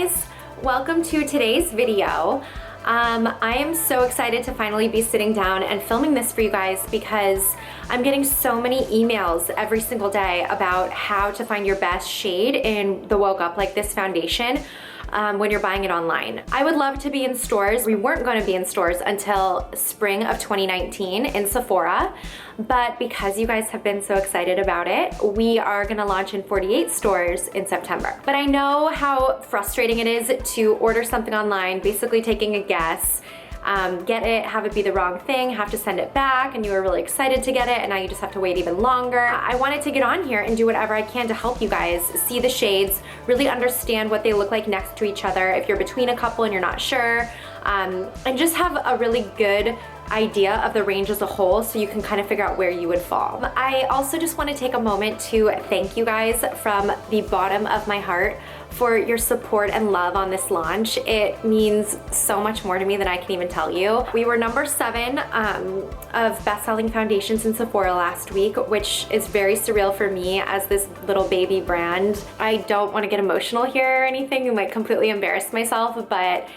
guys, welcome to today's video. I am so excited to finally be sitting down and filming this for you guys because I'm getting so many emails every single day about how to find your best shade in the Woke Up Like This foundation when you're buying it online. I would love to be in stores. We weren't going to be in stores until spring of 2019 in Sephora, but because you guys have been so excited about it, we are gonna launch in 48 stores in September. But I know how frustrating it is to order something online, basically taking a guess, get it, have it be the wrong thing, have to send it back, and you were really excited to get it, and now you just have to wait even longer. I wanted to get on here and do whatever I can to help you guys see the shades, really understand what they look like next to each other if you're between a couple and you're not sure, and just have a really good idea of the range as a whole so you can kind of figure out where you would fall. I also just want to take a moment to thank you guys from the bottom of my heart for your support and love on this launch. It means so much more to me than I can even tell you. We were number 7 of best-selling foundations in Sephora last week, which is very surreal for me as this little baby brand. I don't want to get emotional here or anything and like completely embarrass myself, but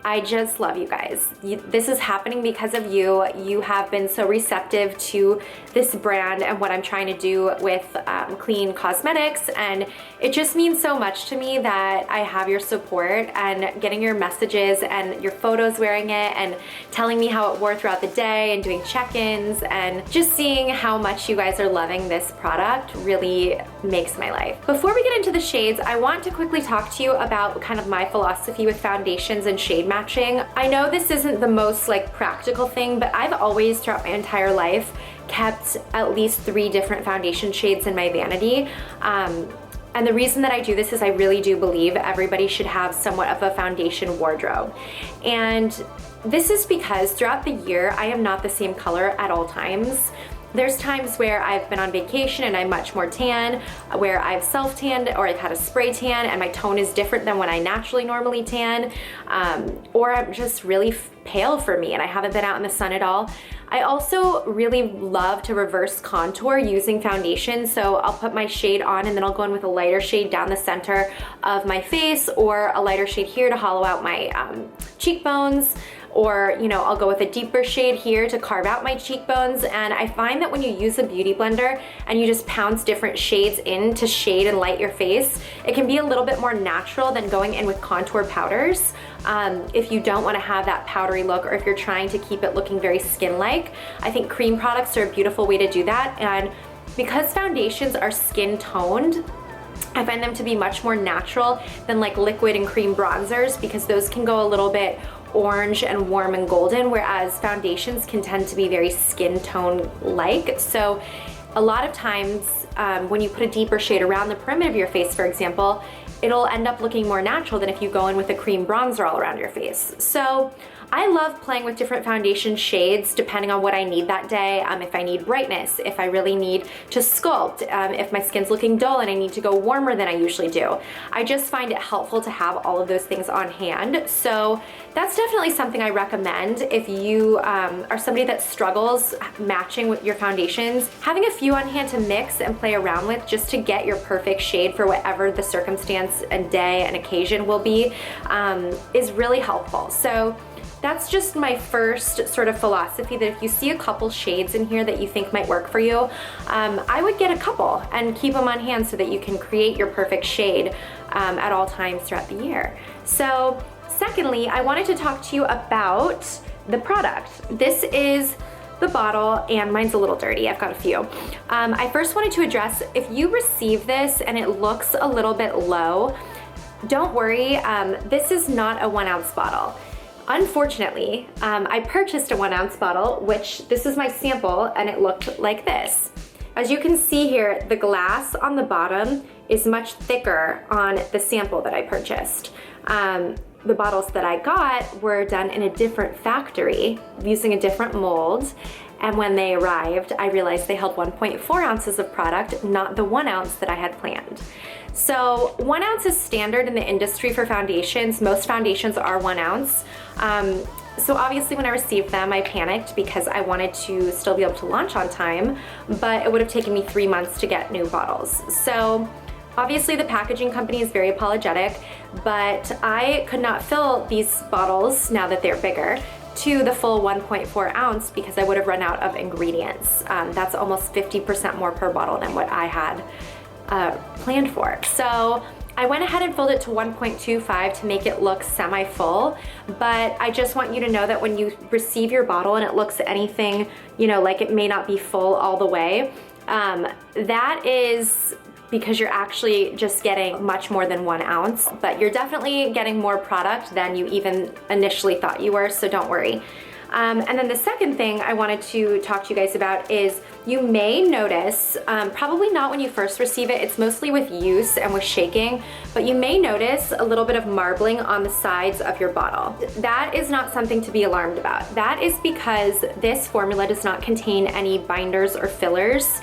I just love you guys. This is happening because of you. You have been so receptive to this brand and what I'm trying to do with clean cosmetics, and it just means so much to me that I have your support and getting your messages and your photos wearing it and telling me how it wore throughout the day and doing check-ins, and just seeing how much you guys are loving this product really makes my life. Before we get into the shades, I want to quickly talk to you about kind of my philosophy with foundations and shade matching. I know this isn't the most like practical thing, but I've always throughout my entire life kept at least 3 different foundation shades in my vanity. And the reason that I do this is I really do believe everybody should have somewhat of a foundation wardrobe. And this is because throughout the year, I am not the same color at all times. There's times where I've been on vacation and I'm much more tan, where I've self-tanned or I've had a spray tan and my tone is different than when I naturally normally tan, or I'm just really pale for me and I haven't been out in the sun at all. I also really love to reverse contour using foundation, so I'll put my shade on and then I'll go in with a lighter shade down the center of my face or a lighter shade here to hollow out my cheekbones. Or, you know, I'll go with a deeper shade here to carve out my cheekbones. And I find that when you use a beauty blender and you just pounce different shades in to shade and light your face, it can be a little bit more natural than going in with contour powders. If you don't want to have that powdery look, or if you're trying to keep it looking very skin-like, I think cream products are a beautiful way to do that. And because foundations are skin toned, I find them to be much more natural than like liquid and cream bronzers, because those can go a little bit orange and warm and golden, whereas foundations can tend to be very skin tone like. So a lot of times when you put a deeper shade around the perimeter of your face, for example, it'll end up looking more natural than if you go in with a cream bronzer all around your face. So I love playing with different foundation shades depending on what I need that day. If I need brightness, if I really need to sculpt, if my skin's looking dull and I need to go warmer than I usually do. I just find it helpful to have all of those things on hand. So that's definitely something I recommend if you are somebody that struggles matching with your foundations. Having a few on hand to mix and play around with just to get your perfect shade for whatever the circumstance and day and occasion will be is really helpful. So that's just my first sort of philosophy, that if you see a couple shades in here that you think might work for you, I would get a couple and keep them on hand so that you can create your perfect shade at all times throughout the year. So secondly, I wanted to talk to you about the product. This is the bottle, and mine's a little dirty. I've got a few. I first wanted to address, if you receive this and it looks a little bit low, don't worry, this is not a 1 ounce bottle. Unfortunately, I purchased a 1 ounce bottle, which this is my sample, and it looked like this. As you can see here, the glass on the bottom is much thicker on the sample that I purchased. The bottles that I got were done in a different factory using a different mold, and when they arrived, I realized they held 1.4 ounces of product, not the 1 ounce that I had planned. So 1 ounce is standard in the industry for foundations. Most foundations are 1 ounce. So obviously when I received them, I panicked because I wanted to still be able to launch on time, but it would have taken me 3 months to get new bottles. So Obviously the packaging company is very apologetic, but I could not fill these bottles, now that they're bigger, to the full 1.4 ounce because I would have run out of ingredients. That's almost 50% more per bottle than what I had planned for. So I went ahead and filled it to 1.25 to make it look semi-full, but I just want you to know that when you receive your bottle and it looks anything, you know, like it may not be full all the way, that is because you're actually just getting much more than 1 ounce, but you're definitely getting more product than you even initially thought you were, so don't worry. And then the second thing I wanted to talk to you guys about is you may notice, probably not when you first receive it, it's mostly with use and with shaking, but you may notice a little bit of marbling on the sides of your bottle. That is not something to be alarmed about. That is because this formula does not contain any binders or fillers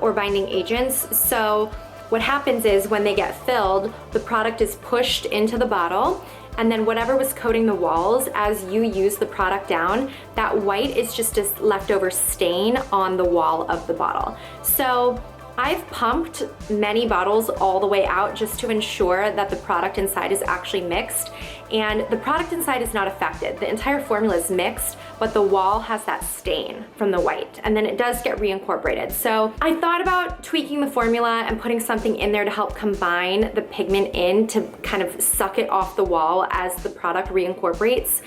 or binding agents. So what happens is when they get filled, the product is pushed into the bottle, and then whatever was coating the walls as you use the product down, that white is just a leftover stain on the wall of the bottle. So I've pumped many bottles all the way out just to ensure that the product inside is actually mixed, and the product inside is not affected. The entire formula is mixed, but the wall has that stain from the white, and then it does get reincorporated. So I thought about tweaking the formula and putting something in there to help combine the pigment in to kind of suck it off the wall as the product reincorporates.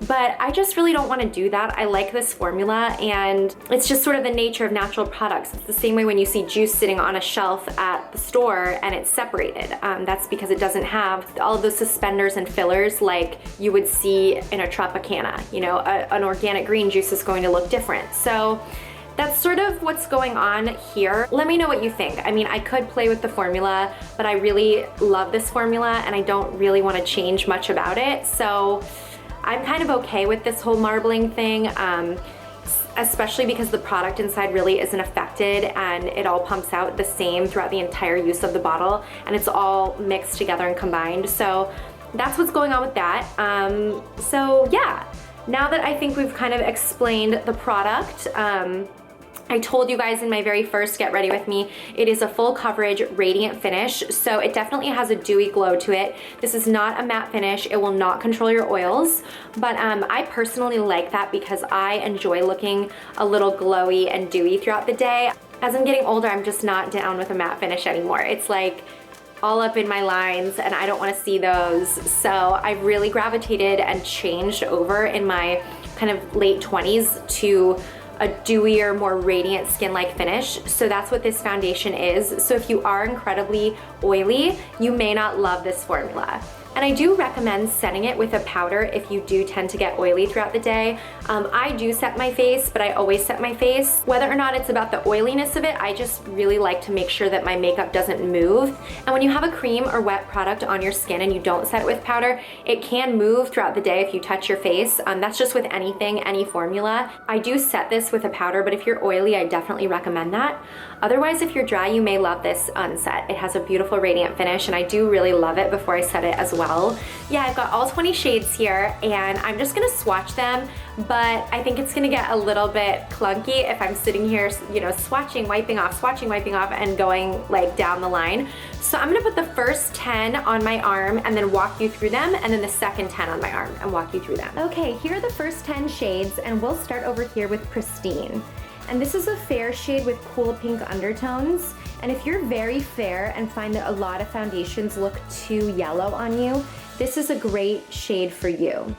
But I just really don't want to do that. I like this formula, and it's just sort of the nature of natural products. It's the same way when you see juice sitting on a shelf at the store and it's separated. That's because it doesn't have all of those suspenders and fillers like you would see in a Tropicana. You know, an organic green juice is going to look different. So that's sort of what's going on here. Let me know what you think. I mean, I could play with the formula, but I really love this formula and I don't really want to change much about it. So I'm kind of okay with this whole marbling thing, especially because the product inside really isn't affected and it all pumps out the same throughout the entire use of the bottle, and it's all mixed together and combined. So that's what's going on with that. So yeah, now that I think we've kind of explained the product, I told you guys in my very first Get Ready With Me, it is a full coverage radiant finish, so it definitely has a dewy glow to it. This is not a matte finish. It will not control your oils, but I personally like that because I enjoy looking a little glowy and dewy throughout the day. As I'm getting older, I'm just not down with a matte finish anymore. It's like all up in my lines and I don't want to see those. So I've really gravitated and changed over in my kind of late 20s to a dewier, more radiant skin-like finish. So that's what this foundation is. So if you are incredibly oily, you may not love this formula. And I do recommend setting it with a powder if you do tend to get oily throughout the day. I do set my face, but I always set my face. Whether or not it's about the oiliness of it, I just really like to make sure that my makeup doesn't move. And when you have a cream or wet product on your skin and you don't set it with powder, it can move throughout the day if you touch your face. That's just with anything, any formula. I do set this with a powder, but if you're oily, I definitely recommend that. Otherwise, if you're dry, you may love this unset. It has a beautiful radiant finish, and I do really love it before I set it as well. Yeah, I've got all 20 shades here, and I'm just gonna swatch them, but I think it's gonna get a little bit clunky if I'm sitting here, you know, swatching, wiping off, and going like down the line. So I'm gonna put the first 10 on my arm and then walk you through them, and then the second 10 on my arm and walk you through them. Okay, here are the first 10 shades, and we'll start over here with Pristine. And this is a fair shade with cool pink undertones. And if you're very fair and find that a lot of foundations look too yellow on you, this is a great shade for you.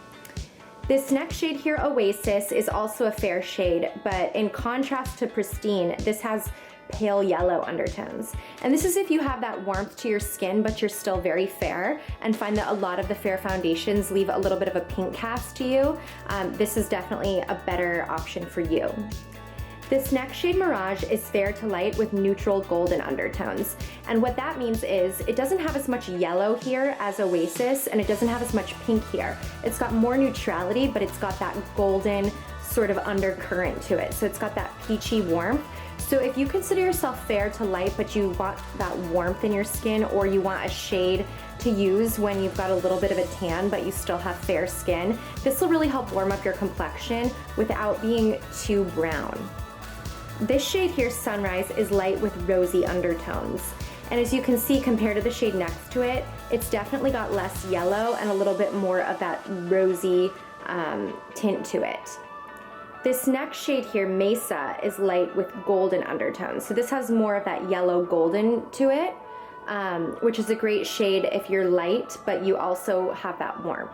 This next shade here, Oasis, is also a fair shade, but in contrast to Pristine, this has pale yellow undertones. And this is if you have that warmth to your skin, but you're still very fair and find that a lot of the fair foundations leave a little bit of a pink cast to you. This is definitely a better option for you. This next shade, Mirage, is fair to light with neutral golden undertones. And what that means is it doesn't have as much yellow here as Oasis, and it doesn't have as much pink here. It's got more neutrality, but it's got that golden sort of undercurrent to it. So it's got that peachy warmth. So if you consider yourself fair to light, but you want that warmth in your skin, or you want a shade to use when you've got a little bit of a tan, but you still have fair skin, this will really help warm up your complexion without being too brown. This shade here, Sunrise, is light with rosy undertones. And as you can see, compared to the shade next to it, it's definitely got less yellow and a little bit more of that rosy tint to it. This next shade here, Mesa, is light with golden undertones. So this has more of that yellow golden to it, which is a great shade if you're light, but you also have that warmth.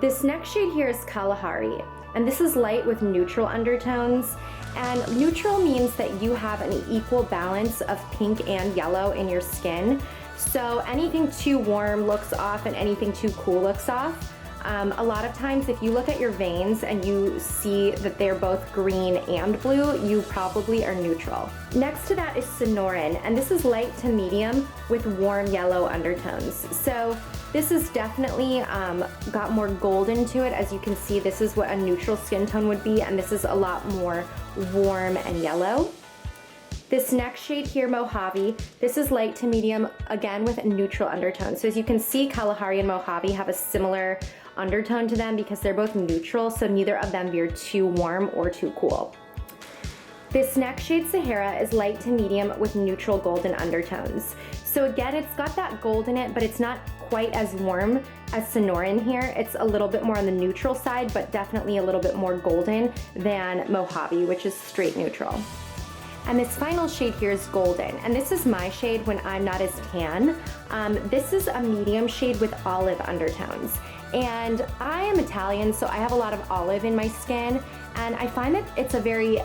This next shade here is Kalahari, and this is light with neutral undertones. And neutral means that you have an equal balance of pink and yellow in your skin. So anything too warm looks off and anything too cool looks off. A lot of times if you look at your veins and you see that they're both green and blue, you probably are neutral. Next to that is Sonoran, and this is light to medium with warm yellow undertones. So this is definitely got more golden to it. As you can see, this is what a neutral skin tone would be, and this is a lot more warm and yellow. This next shade here, Mojave, this is light to medium, again with a neutral undertone. So as you can see, Kalahari and Mojave have a similar undertone to them because they're both neutral, so neither of them veer too warm or too cool. This next shade, Sahara, is light to medium with neutral golden undertones. So again, it's got that gold in it, but it's not quite as warm as Sonoran here. It's a little bit more on the neutral side, but definitely a little bit more golden than Mojave, which is straight neutral. And this final shade here is Golden, and this is my shade when I'm not as tan. This is a medium shade with olive undertones. And I am Italian, so I have a lot of olive in my skin, and I find that it's a very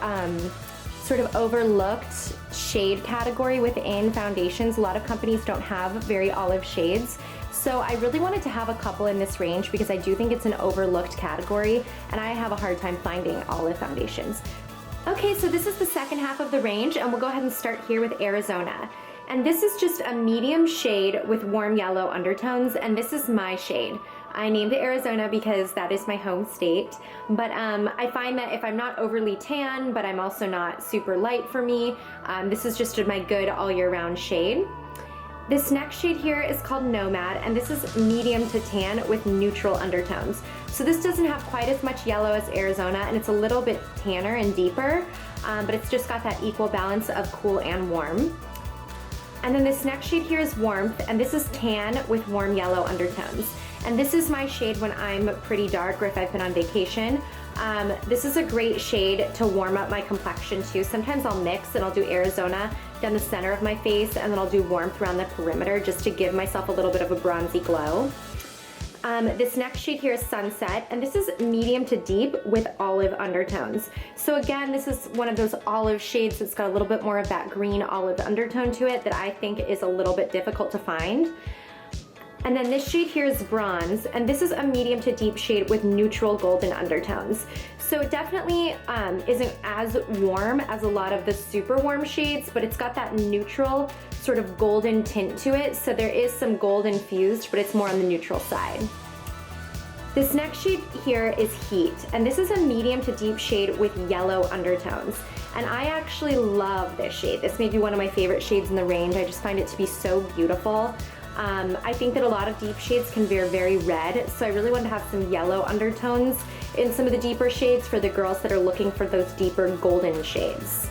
sort of overlooked shade category within foundations. A lot of companies don't have very olive shades. So I really wanted to have a couple in this range because I do think it's an overlooked category, and I have a hard time finding olive foundations. Okay, so this is the second half of the range, and we'll go ahead and start here with Arizona. And this is just a medium shade with warm yellow undertones, and this is my shade. I named it Arizona because that is my home state, but I find that if I'm not overly tan, but I'm also not super light for me, this is just my good all year round shade. This next shade here is called Nomad, and this is medium to tan with neutral undertones. So this doesn't have quite as much yellow as Arizona, and it's a little bit tanner and deeper, but it's just got that equal balance of cool and warm. And then this next shade here is Warmth, and this is tan with warm yellow undertones. And this is my shade when I'm pretty dark or if I've been on vacation. This is a great shade to warm up my complexion too. Sometimes I'll mix and I'll do Arizona down the center of my face, and then I'll do Warmth around the perimeter just to give myself a little bit of a bronzy glow. This next shade here is Sunset, and this is medium to deep with olive undertones. So again, this is one of those olive shades that's got a little bit more of that green olive undertone to it that I think is a little bit difficult to find. And then this shade here is Bronze, and this is a medium to deep shade with neutral golden undertones. So it definitely isn't as warm as a lot of the super warm shades, but it's got that neutral sort of golden tint to it. So there is some gold infused, but it's more on the neutral side. This next shade here is Heat, and this is a medium to deep shade with yellow undertones. And I actually love this shade. This may be one of my favorite shades in the range. I just find it to be so beautiful. I think that a lot of deep shades can veer very red, so I really want to have some yellow undertones in some of the deeper shades for the girls that are looking for those deeper golden shades.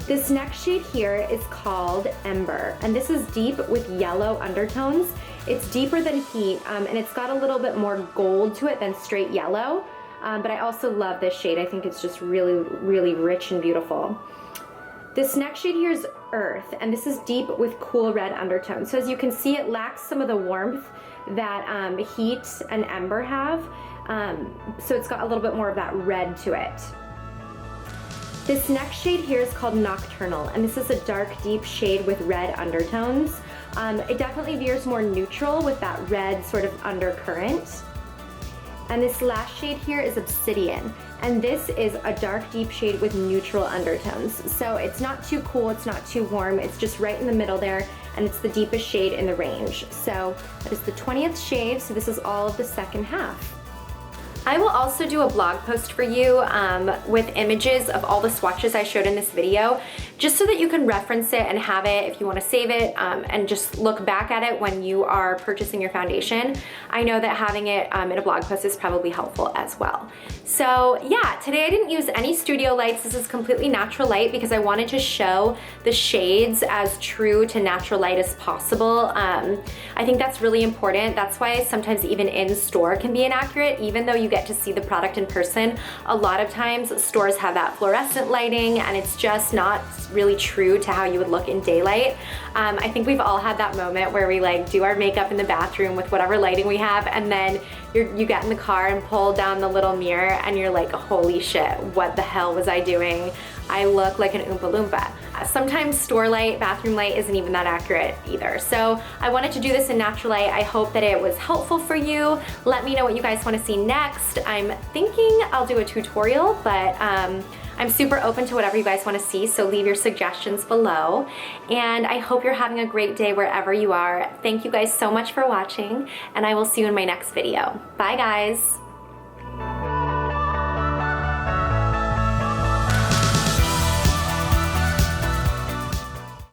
This next shade here is called Ember, and this is deep with yellow undertones. It's deeper than Heat, and it's got a little bit more gold to it than straight yellow, but I also love this shade. I think it's just really, really rich and beautiful. This next shade here is Earth, and this is deep with cool red undertones. So as you can see, it lacks some of the warmth that Heat and Ember have, so it's got a little bit more of that red to it. This next shade here is called Nocturnal, and this is a dark, deep shade with red undertones. It definitely veers more neutral with that red sort of undercurrent. And this last shade here is Obsidian, and this is a dark, deep shade with neutral undertones. So it's not too cool, it's not too warm, it's just right in the middle there, and it's the deepest shade in the range. So that is the 20th shade, so this is all of the second half. I will also do a blog post for you with images of all the swatches I showed in this video, just so that you can reference it and have it if you want to save it and just look back at it when you are purchasing your foundation. I know that having it in a blog post is probably helpful as well. So yeah, today I didn't use any studio lights. This is completely natural light because I wanted to show the shades as true to natural light as possible. I think that's really important. That's why sometimes even in store can be inaccurate, even though you get to see the product in person. A lot of times stores have that fluorescent lighting and it's just not really true to how you would look in daylight. I think we've all had that moment where we like do our makeup in the bathroom with whatever lighting we have, and then you get in the car and pull down the little mirror and you're like, holy shit, what the hell was I doing? I look like an Oompa Loompa. Sometimes store light, bathroom light isn't even that accurate either. So I wanted to do this in natural light. I hope that it was helpful for you. Let me know what you guys want to see next. I'm thinking I'll do a tutorial, but I'm super open to whatever you guys want to see, so leave your suggestions below. And I hope you're having a great day wherever you are. Thank you guys so much for watching, and I will see you in my next video. Bye guys.